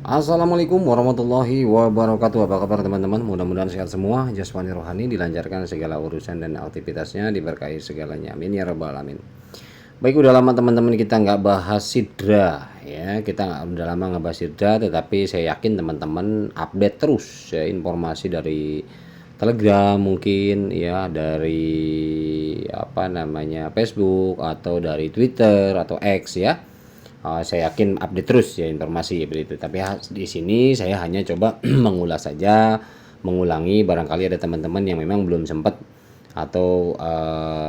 Assalamualaikum warahmatullahi wabarakatuh. Apa kabar teman-teman? Mudah-mudahan sehat semua, jasmani rohani dilancarkan segala urusan dan aktivitasnya, diberkahi segalanya. Amin ya rabbal alamin. Baik, udah lama teman-teman kita nggak bahas sidra ya. Udah lama nggak bahas sidra, tetapi saya yakin teman-teman update terus ya informasi dari Telegram mungkin ya, dari apa namanya Facebook atau dari Twitter atau X ya. Saya yakin update terus ya informasi begitu. Tapi di sini saya hanya coba mengulas saja, mengulangi barangkali ada teman-teman yang memang belum sempat atau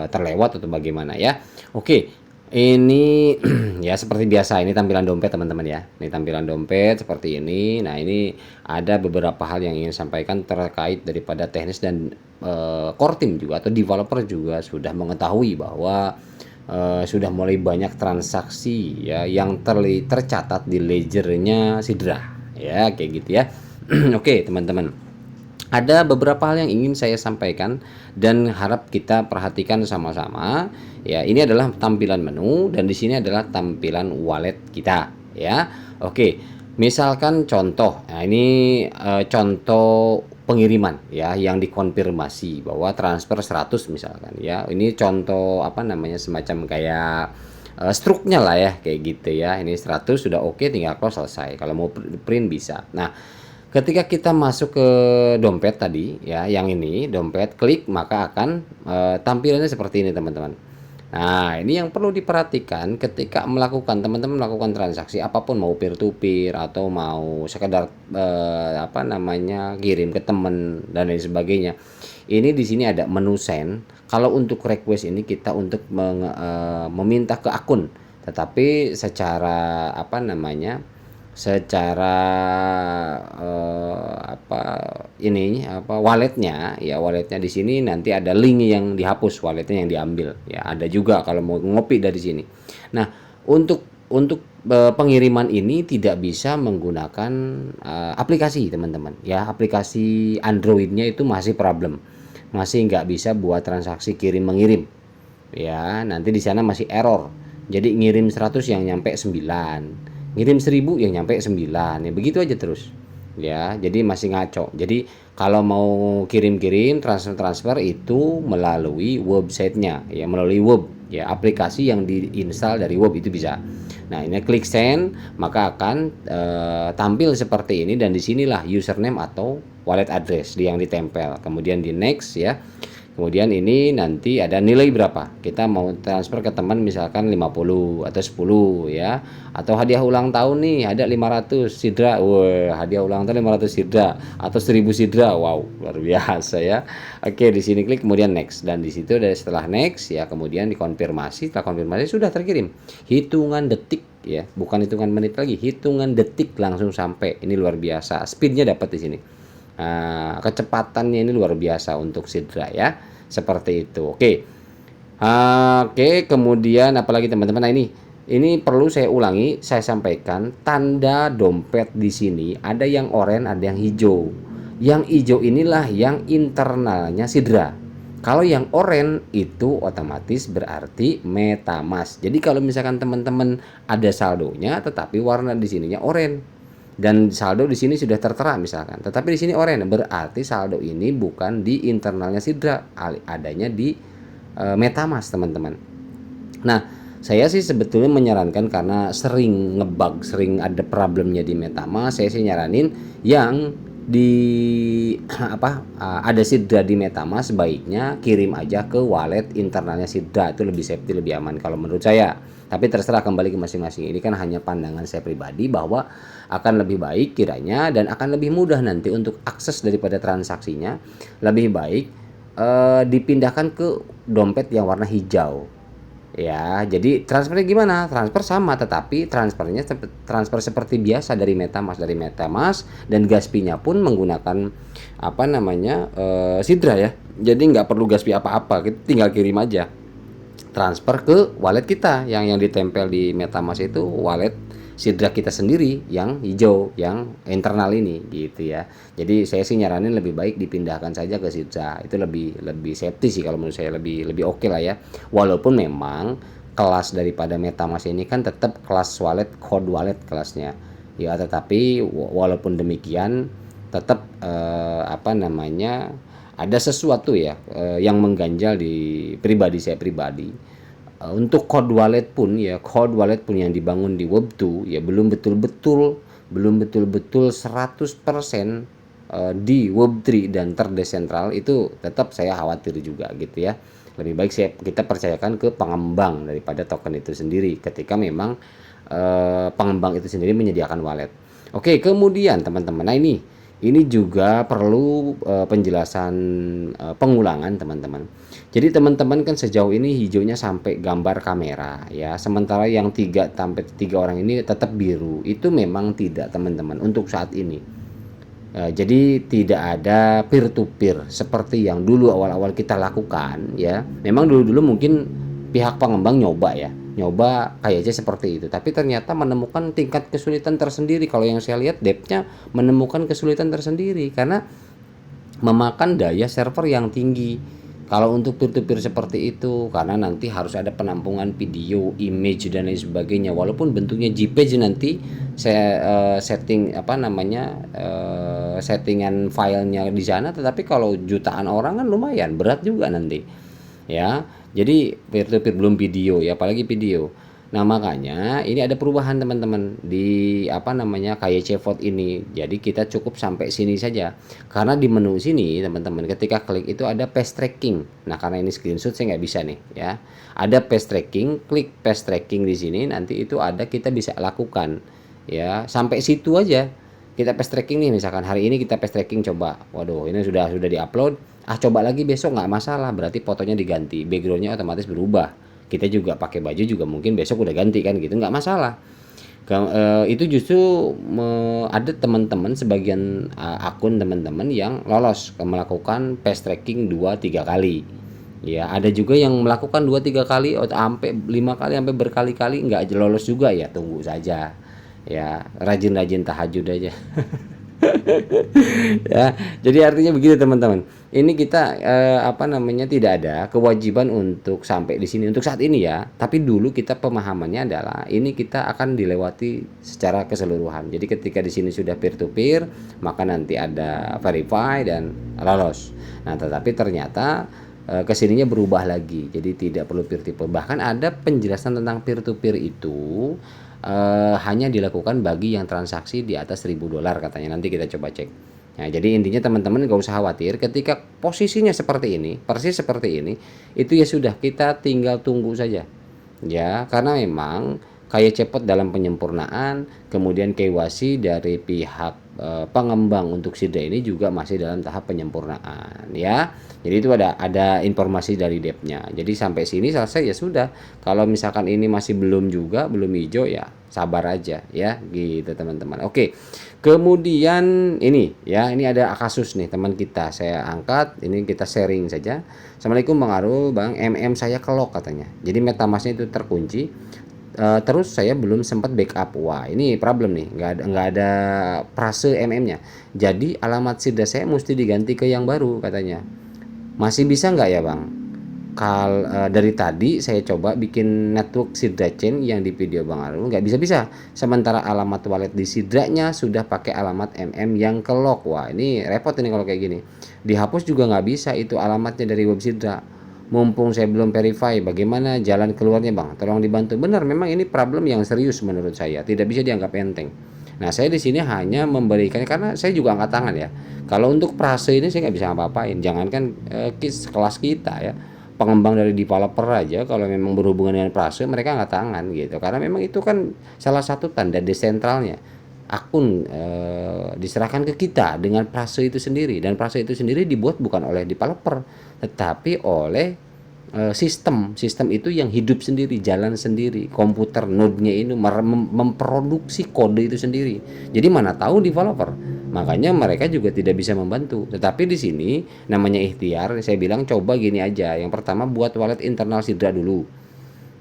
terlewat atau bagaimana ya. Oke, ini ya seperti biasa ini tampilan dompet teman-teman ya. Ini tampilan dompet seperti ini. Nah, ini ada beberapa hal yang ingin sampaikan terkait daripada teknis dan core team juga atau developer juga sudah mengetahui bahwa sudah mulai banyak transaksi ya yang tercatat di ledgernya Sidra ya, kayak gitu ya. Oke teman-teman, ada beberapa hal yang ingin saya sampaikan dan harap kita perhatikan sama-sama ya. Ini adalah tampilan menu dan di sini adalah tampilan wallet kita ya. Oke, misalkan contoh, nah ini contoh pengiriman ya yang dikonfirmasi bahwa transfer 100 misalkan ya. Ini contoh apa namanya, semacam kayak struknya lah ya, kayak gitu ya. Ini 100 sudah oke, tinggal close, selesai. Kalau mau print bisa. Nah, ketika kita masuk ke dompet tadi ya, yang ini dompet, klik maka akan tampilannya seperti ini teman-teman. Nah, ini yang perlu diperhatikan ketika teman-teman melakukan transaksi apapun, mau peer to peer atau mau sekedar apa namanya, kirim ke teman dan lain sebagainya. Ini di sini ada menu send. Kalau untuk request ini kita untuk meminta ke akun, tetapi secara apa namanya, secara apa ini apa walletnya ya, walletnya di sini nanti ada link yang dihapus, walletnya yang diambil ya, ada juga kalau mau ngopi dari sini. Nah, untuk pengiriman ini tidak bisa menggunakan aplikasi teman-teman ya. Aplikasi Androidnya itu masih problem, masih nggak bisa buat transaksi kirim mengirim ya. Nanti di sana masih error, jadi ngirim 100 yang nyampe 9, ngirim 1000 yang nyampe 9 ya, begitu aja terus ya. Jadi masih ngaco. Jadi kalau mau kirim-kirim transfer itu melalui websitenya ya, melalui web ya, aplikasi yang diinstal dari web itu bisa. Nah, ini klik send maka akan tampil seperti ini, dan disinilah username atau wallet address yang ditempel. Kemudian di next ya. Kemudian ini nanti ada nilai berapa. Kita mau transfer ke teman misalkan 50 atau 10 ya. Atau hadiah ulang tahun nih, ada 500 sidra. Wah, hadiah ulang tahun 500 sidra atau 1000 sidra. Wow, luar biasa ya. Oke, di sini klik kemudian next, dan di situ dari setelah next ya, kemudian dikonfirmasi. Setelah konfirmasi sudah terkirim. Hitungan detik ya, bukan hitungan menit lagi, hitungan detik langsung sampai. Ini luar biasa. Speednya dapat di sini. Nah, kecepatannya ini luar biasa untuk sidra ya, seperti itu. Oke, kemudian apalagi teman-teman. Nah, ini perlu saya ulangi, saya sampaikan tanda dompet di sini ada yang oranye, ada yang hijau. Yang hijau inilah yang internalnya sidra. Kalau yang oranye itu otomatis berarti MetaMask. Jadi kalau misalkan teman-teman ada saldonya tetapi warna di sininya oranye dan saldo di sini sudah tertera misalkan, tetapi di sini oranye, berarti saldo ini bukan di internalnya sidra, adanya di MetaMask teman-teman. Nah, saya sih sebetulnya menyarankan, karena sering ngebug, sering ada problemnya di MetaMask, saya sih nyaranin yang di apa ada sidra di MetaMask, sebaiknya kirim aja ke wallet internalnya sidra, itu lebih safety, lebih aman kalau menurut saya. Tapi terserah, kembali ke masing-masing. Ini kan hanya pandangan saya pribadi, bahwa akan lebih baik kiranya dan akan lebih mudah nanti untuk akses daripada transaksinya, lebih baik dipindahkan ke dompet yang warna hijau ya. Jadi transfernya gimana? Transfer sama, tetapi transfernya transfer seperti biasa dari MetaMask, dan Gaspi-nya pun menggunakan apa namanya, sidra ya. Jadi nggak perlu Gaspi apa-apa, kita tinggal kirim aja, transfer ke wallet kita yang ditempel di MetaMask, itu wallet sidra kita sendiri yang hijau, yang internal ini gitu ya. Jadi saya sih nyaranin lebih baik dipindahkan saja ke sidra, itu lebih safety sih kalau menurut saya, lebih oke lah ya. Walaupun memang kelas daripada MetaMask ini kan tetap kelas wallet, code wallet kelasnya Ya, tetapi walaupun demikian tetap apa namanya, ada sesuatu ya yang mengganjal di pribadi saya pribadi. Untuk cold wallet pun ya, cold wallet pun yang dibangun di Web2 ya belum betul-betul 100% di Web3 dan terdesentral, itu tetap saya khawatir juga gitu ya. Lebih baik kita percayakan ke pengembang daripada token itu sendiri ketika memang pengembang itu sendiri menyediakan wallet. Oke, kemudian teman-teman, nah ini juga perlu penjelasan pengulangan teman-teman. Jadi teman-teman kan sejauh ini hijaunya sampai gambar kamera ya, sementara yang 3 orang ini tetap biru. Itu memang tidak teman-teman untuk saat ini. Jadi tidak ada peer to peer seperti yang dulu awal-awal kita lakukan ya. Memang dulu-dulu mungkin pihak pengembang nyoba kayaknya seperti itu, tapi ternyata menemukan tingkat kesulitan tersendiri. Kalau yang saya lihat depth-nya menemukan kesulitan tersendiri karena memakan daya server yang tinggi. Kalau untuk peer-to-peer seperti itu, karena nanti harus ada penampungan video, image dan lain sebagainya. Walaupun bentuknya JPEG nanti saya setting apa namanya settingan filenya di sana, tetapi kalau jutaan orang kan lumayan berat juga nanti. Ya, jadi peer-to-peer belum video ya, apalagi video. Nah, makanya ini ada perubahan teman-teman di apa namanya KYC vote ini. Jadi kita cukup sampai sini saja. Karena di menu sini teman-teman ketika klik itu ada paste tracking. Nah, karena ini screenshot saya nggak bisa nih ya. Ada paste tracking, klik paste tracking di sini, nanti itu ada kita bisa lakukan ya. Sampai situ aja. Kita paste tracking nih, misalkan hari ini kita paste tracking coba. Waduh, ini sudah diupload. Coba lagi besok nggak masalah, berarti fotonya diganti, backgroundnya otomatis berubah. Kita juga pakai baju juga mungkin besok udah ganti kan gitu, nggak masalah. Itu justru ada teman-teman sebagian akun teman-teman yang lolos melakukan paste tracking 2-3 kali. Ya, ada juga yang melakukan 2-3 kali atau sampai 5 kali sampai berkali-kali nggak lolos juga ya, tunggu saja. Ya, rajin-rajin tahajud aja. Ya, jadi artinya begitu teman-teman. Ini kita apa namanya tidak ada kewajiban untuk sampai di sini untuk saat ini ya. Tapi dulu kita pemahamannya adalah ini kita akan dilewati secara keseluruhan. Jadi ketika di sini sudah peer to peer, maka nanti ada verify dan lolos. Nah, tetapi ternyata kesininya berubah lagi. Jadi tidak perlu peer to peer. Bahkan ada penjelasan tentang peer to peer itu hanya dilakukan bagi yang transaksi di atas $1.000 katanya. Nanti kita coba cek. Nah, jadi intinya teman-teman gak usah khawatir ketika posisinya seperti ini, persis seperti ini, itu ya sudah kita tinggal tunggu saja. Ya, karena memang kayak cepot dalam penyempurnaan, kemudian KYC dari pihak pengembang untuk SIDA ini juga masih dalam tahap penyempurnaan ya. Jadi itu ada informasi dari depnya. Jadi sampai sini selesai ya sudah. Kalau misalkan ini masih belum hijau ya sabar aja ya gitu teman-teman. Oke. Kemudian ini ya, ini ada kasus nih teman kita, saya angkat, ini kita sharing saja. Assalamualaikum Bang Arul, Bang, saya kelok katanya. Jadi MetaMask-nya itu terkunci. Terus saya belum sempat backup. Wah, ini problem nih, nggak ada prase nya. Jadi alamat SIDA saya mesti diganti ke yang baru katanya. Masih bisa nggak ya Bang? Dari tadi saya coba bikin network Sidra Chain yang di video Bang Arul nggak bisa-bisa. Sementara alamat wallet di Sidranya sudah pakai alamat yang kelok. Wah, ini repot ini kalau kayak gini. Dihapus juga nggak bisa itu alamatnya dari web Sidra. Mumpung saya belum verify, bagaimana jalan keluarnya Bang? Tolong dibantu. Benar, memang ini problem yang serius menurut saya. Tidak bisa dianggap enteng. Nah, saya di sini hanya memberikan karena saya juga angkat tangan ya. Kalau untuk prase ini saya nggak bisa ngapa-ngapain. Jangankan kelas kita ya, pengembang dari developer aja kalau memang berhubungan dengan prase mereka angkat tangan gitu. Karena memang itu kan salah satu tanda desentralnya. Akun diserahkan ke kita dengan prase itu sendiri, dan prase itu sendiri dibuat bukan oleh developer tetapi oleh sistem itu yang hidup sendiri, jalan sendiri, komputer node-nya ini memproduksi kode itu sendiri. Jadi mana tahu developer, makanya mereka juga tidak bisa membantu. Tetapi di sini namanya ikhtiar, saya bilang coba gini aja. Yang pertama buat wallet internal Sidra dulu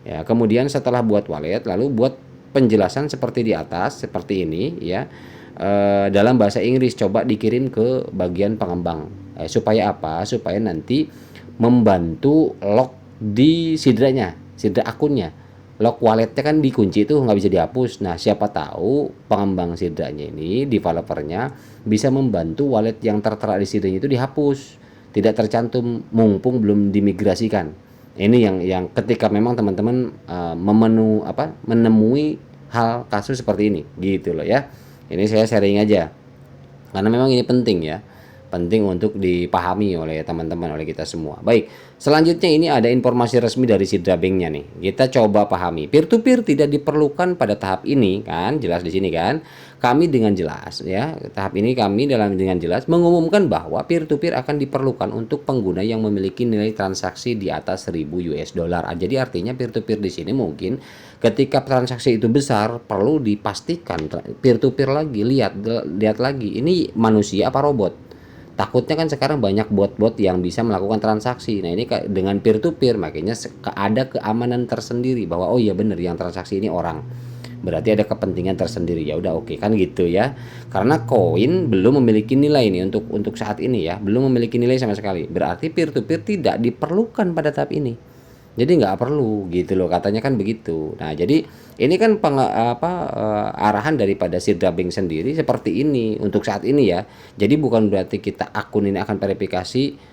ya, kemudian setelah buat wallet lalu buat penjelasan seperti di atas, seperti ini ya, dalam bahasa Inggris, coba dikirim ke bagian pengembang supaya apa? Supaya nanti membantu log di Sidranya, Sidra akunnya. lock walletnya kan dikunci tuh, nggak bisa dihapus. Nah, siapa tahu pengembang Sidranya ini, developernya bisa membantu wallet yang tertera di Sidranya itu dihapus, tidak tercantum mumpung belum dimigrasikan. Ini yang ketika memang teman-teman menemui hal kasus seperti ini, gitu loh ya. Ini saya sharing aja karena memang ini penting ya, penting untuk dipahami oleh teman-teman, oleh kita semua. Baik, selanjutnya ini ada informasi resmi dari Sidra Banknya nih. Kita coba pahami. Peer to peer tidak diperlukan pada tahap ini, kan? Jelas di sini kan? Kami dengan jelas ya, tahap ini kami dengan jelas mengumumkan bahwa peer to peer akan diperlukan untuk pengguna yang memiliki nilai transaksi di atas 1000 US dollar. Jadi artinya peer to peer di sini mungkin ketika transaksi itu besar perlu dipastikan peer to peer lagi, lihat lagi ini manusia apa robot. Takutnya kan sekarang banyak bot-bot yang bisa melakukan transaksi. Nah, ini dengan peer to peer makanya ada keamanan tersendiri bahwa oh iya benar yang transaksi ini orang. Berarti ada kepentingan tersendiri. Ya udah oke kan gitu ya. Karena koin belum memiliki nilai nih untuk saat ini ya, belum memiliki nilai sama sekali. Berarti peer to peer tidak diperlukan pada tahap ini. Jadi nggak perlu gitu loh, katanya kan begitu. Nah, jadi ini kan arahan daripada Sidra Bank sendiri seperti ini untuk saat ini ya. Jadi bukan berarti kita akun ini akan verifikasi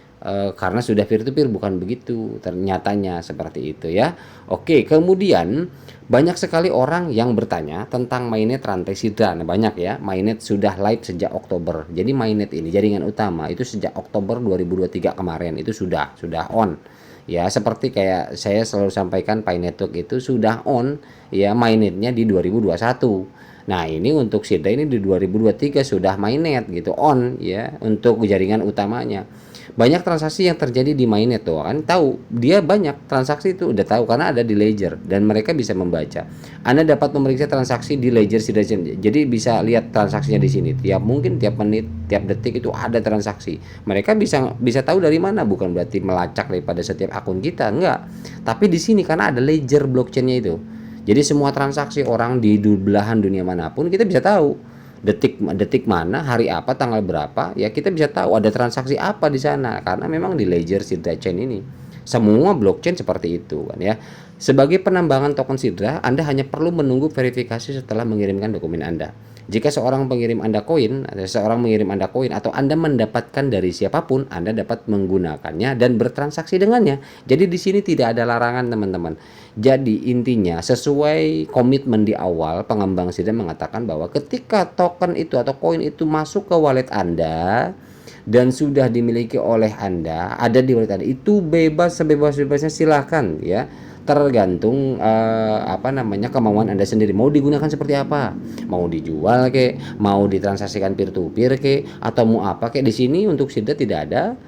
karena sudah peer to peer, bukan begitu. Ternyatanya seperti itu ya. Oke, kemudian banyak sekali orang yang bertanya tentang mainnet rantai Sidra. Nah, banyak ya. Mainnet sudah live sejak Oktober. Jadi mainnet ini jaringan utama itu sejak Oktober 2023 kemarin itu sudah on. Ya, seperti kayak saya selalu sampaikan, Pi Network itu sudah on ya mainnetnya di 2021. Nah, ini untuk Sidra ini di 2023 sudah mainnet gitu on ya untuk jaringan utamanya. Banyak transaksi yang terjadi di mainnet tuh kan, tahu dia banyak transaksi itu udah tahu karena ada di ledger dan mereka bisa membaca. Anda dapat memeriksa transaksi di ledger Sidra, jadi bisa lihat transaksinya di sini. Mungkin tiap menit, tiap detik itu ada transaksi. Mereka bisa tahu dari mana, bukan berarti melacak daripada setiap akun kita, enggak. Tapi di sini karena ada ledger blockchainnya itu. Jadi semua transaksi orang di belahan dunia manapun kita bisa tahu detik mana, hari apa, tanggal berapa, ya kita bisa tahu ada transaksi apa di sana karena memang di ledger Sidra Chain ini. Semua blockchain seperti itu kan ya. Sebagai penambangan token Sidra, Anda hanya perlu menunggu verifikasi setelah mengirimkan dokumen Anda. Jika seorang mengirim Anda koin atau Anda mendapatkan dari siapapun, Anda dapat menggunakannya dan bertransaksi dengannya. Jadi di sini tidak ada larangan, teman-teman. Jadi intinya sesuai komitmen di awal, pengembang Sidra mengatakan bahwa ketika token itu atau koin itu masuk ke wallet Anda dan sudah dimiliki oleh Anda, ada di wallet Anda, itu bebas sebebas-bebasnya, silahkan ya. Tergantung kemauan Anda sendiri. Mau digunakan seperti apa? Mau dijual kek, mau ditransaksikan peer to peer kek, atau mau apa kek. Di sini untuk Sidra tidak ada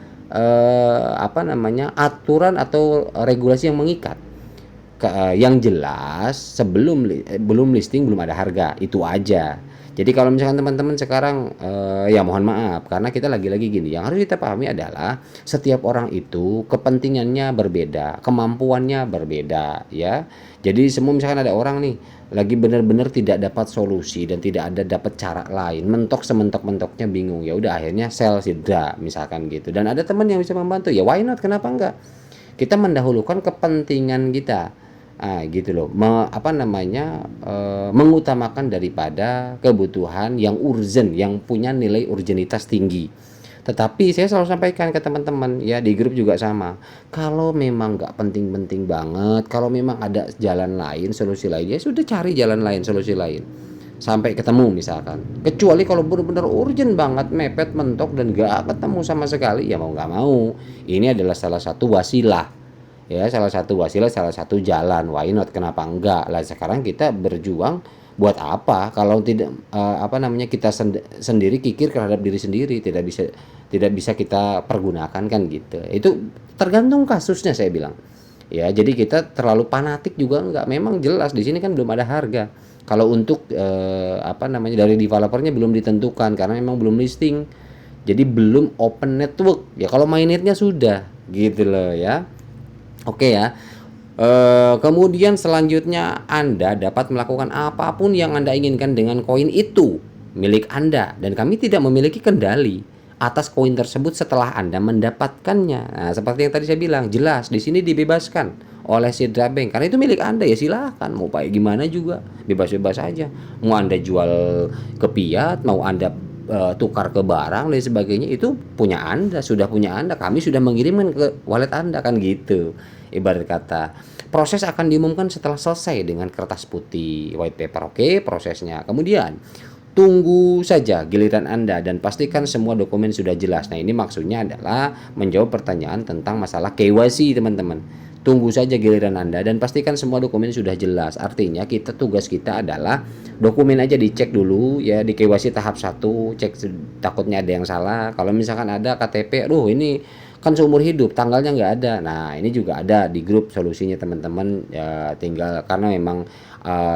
aturan atau regulasi yang mengikat. Yang jelas belum listing belum ada harga, itu aja. Jadi kalau misalkan teman-teman sekarang ya mohon maaf karena kita lagi-lagi gini, yang harus kita pahami adalah setiap orang itu kepentingannya berbeda, kemampuannya berbeda ya. Jadi semua misalkan ada orang nih lagi benar-benar tidak dapat solusi dan tidak ada dapat cara lain, mentok sementok-mentoknya bingung, ya udah akhirnya sell Sidra misalkan gitu. Dan ada teman yang bisa membantu, ya why not, kenapa enggak? Kita mendahulukan kepentingan kita. Gitu loh, mengutamakan daripada kebutuhan yang urgent, yang punya nilai urgenitas tinggi. Tetapi saya selalu sampaikan ke teman-teman ya, di grup juga sama, kalau memang nggak penting-penting banget, kalau memang ada jalan lain, solusi lain, ya sudah cari jalan lain, solusi lain sampai ketemu misalkan. Kecuali kalau benar-benar urgent banget, mepet mentok dan nggak ketemu sama sekali, ya mau nggak mau ini adalah salah satu wasilah ya, salah satu jalan, why not, kenapa enggak lah. Sekarang kita berjuang buat apa kalau tidak kita sendiri kikir terhadap diri sendiri, tidak bisa kita pergunakan kan gitu. Itu tergantung kasusnya saya bilang ya. Jadi kita terlalu fanatik juga enggak, memang jelas di sini kan belum ada harga. Kalau untuk dari developernya belum ditentukan karena memang belum listing, jadi belum open network ya. Kalau mainnetnya sudah gitu loh ya. Oke ya. Kemudian selanjutnya Anda dapat melakukan apapun yang Anda inginkan dengan koin itu, milik Anda, dan kami tidak memiliki kendali atas koin tersebut setelah Anda mendapatkannya. Nah, seperti yang tadi saya bilang, jelas di sini dibebaskan oleh Sidra Bank karena itu milik Anda, ya silahkan mau pakai gimana juga, bebas-bebas aja. Mau Anda jual ke Fiat, mau Anda tukar ke barang dan sebagainya, itu punya Anda, sudah punya Anda. Kami sudah mengirimkan ke wallet Anda, kan gitu. Ibarat kata, proses akan diumumkan setelah selesai dengan kertas putih white paper. Oke, prosesnya. Kemudian tunggu saja giliran Anda dan pastikan semua dokumen sudah jelas. Nah, ini maksudnya adalah menjawab pertanyaan tentang masalah KYC, teman-teman. Tunggu saja giliran Anda dan pastikan semua dokumen sudah jelas. Artinya tugas kita adalah dokumen aja dicek dulu ya, di KYC tahap 1, cek takutnya ada yang salah. Kalau misalkan ada KTP, aduh ini kan seumur hidup, tanggalnya nggak ada. Nah, ini juga ada di grup solusinya, teman-teman. Ya, tinggal karena memang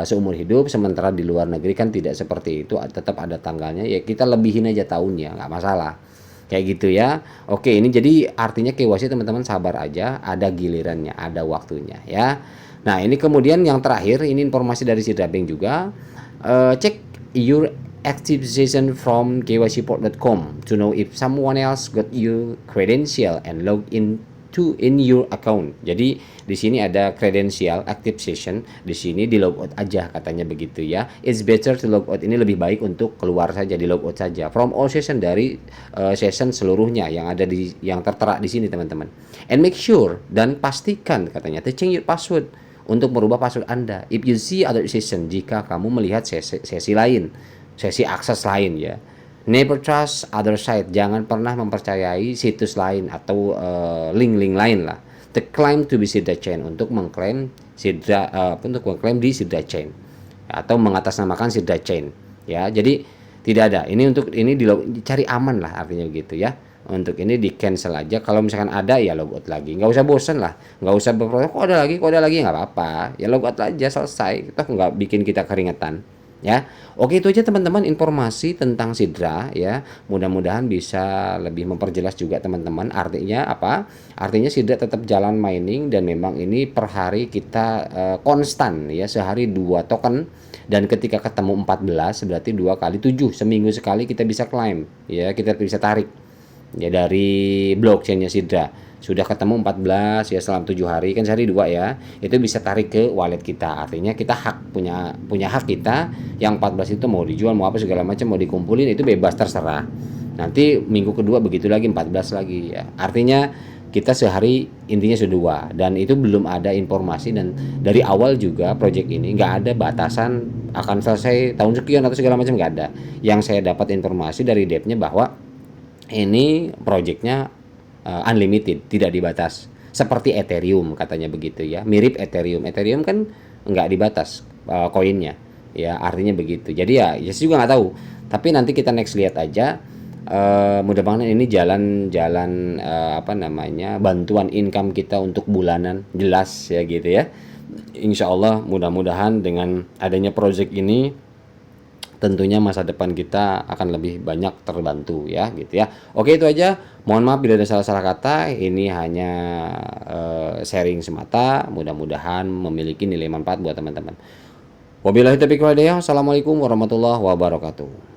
seumur hidup, sementara di luar negeri kan tidak seperti itu, tetap ada tanggalnya, ya kita lebihin aja tahunnya, nggak masalah kayak gitu ya. Oke, ini jadi artinya KYC, teman-teman sabar aja, ada gilirannya, ada waktunya ya. Nah, ini kemudian yang terakhir, ini informasi dari Sidra Bank juga. Cek your activation from kycport.com to know if someone else got your credential and log in your account. Jadi di sini ada credential active session, di sini di logout aja katanya begitu ya. It's better to log out, ini lebih baik untuk keluar saja, di logout saja. From all session, dari session seluruhnya yang ada yang tertera di sini, teman-teman. And make sure, dan pastikan katanya to change your password, untuk merubah password Anda. If you see other session, jika kamu melihat sesi lain, sesi akses lain ya. Never trust other site, jangan pernah mempercayai situs lain atau link-link lain lah. The claim to be Sidra Chain, untuk mengklaim di Sidra Chain atau mengatasnamakan Sidra Chain ya. Jadi tidak ada. Ini untuk ini dicari aman lah, artinya gitu ya. Untuk ini di cancel aja. Kalau misalkan ada ya logout lagi, nggak usah bosen lah, nggak usah berproses kok ada lagi nggak apa-apa ya, logout aja, selesai. Itu nggak bikin kita keringetan ya. Oke, itu aja teman-teman informasi tentang Sidra ya. Mudah-mudahan bisa lebih memperjelas juga teman-teman. Artinya apa? Artinya Sidra tetap jalan mining, dan memang ini per hari kita konstan ya, sehari 2 token, dan ketika ketemu 14 berarti 2 kali 7, seminggu sekali kita bisa claim ya, kita bisa tarik ya dari blockchainnya Sidra. Sudah ketemu 14 ya, selama 7 hari kan, sehari 2 ya, itu bisa tarik ke wallet kita. Artinya kita punya hak kita, yang 14 itu mau dijual, mau apa segala macam, mau dikumpulin, itu bebas, terserah. Nanti minggu kedua begitu lagi, 14 lagi ya. Artinya kita sehari intinya sudah 2, dan itu belum ada informasi, dan dari awal juga project ini nggak ada batasan akan selesai tahun sekian atau segala macam, nggak ada. Yang saya dapat informasi dari devnya bahwa ini projectnya unlimited, tidak dibatas, seperti Ethereum katanya begitu ya, mirip Ethereum kan nggak dibatas koinnya ya, artinya begitu. Jadi ya juga nggak tahu, tapi nanti kita next lihat aja. Mudah-mudahan ini jalan bantuan income kita untuk bulanan, jelas ya gitu ya. Insya Allah mudah-mudahan dengan adanya project ini tentunya masa depan kita akan lebih banyak terbantu ya gitu ya. Oke, itu aja. Mohon maaf bila ada salah-salah kata. Ini hanya sharing semata. Mudah-mudahan memiliki nilai manfaat buat teman-teman. Wabillahi taufiq wal hidayah. Assalamualaikum warahmatullahi wabarakatuh.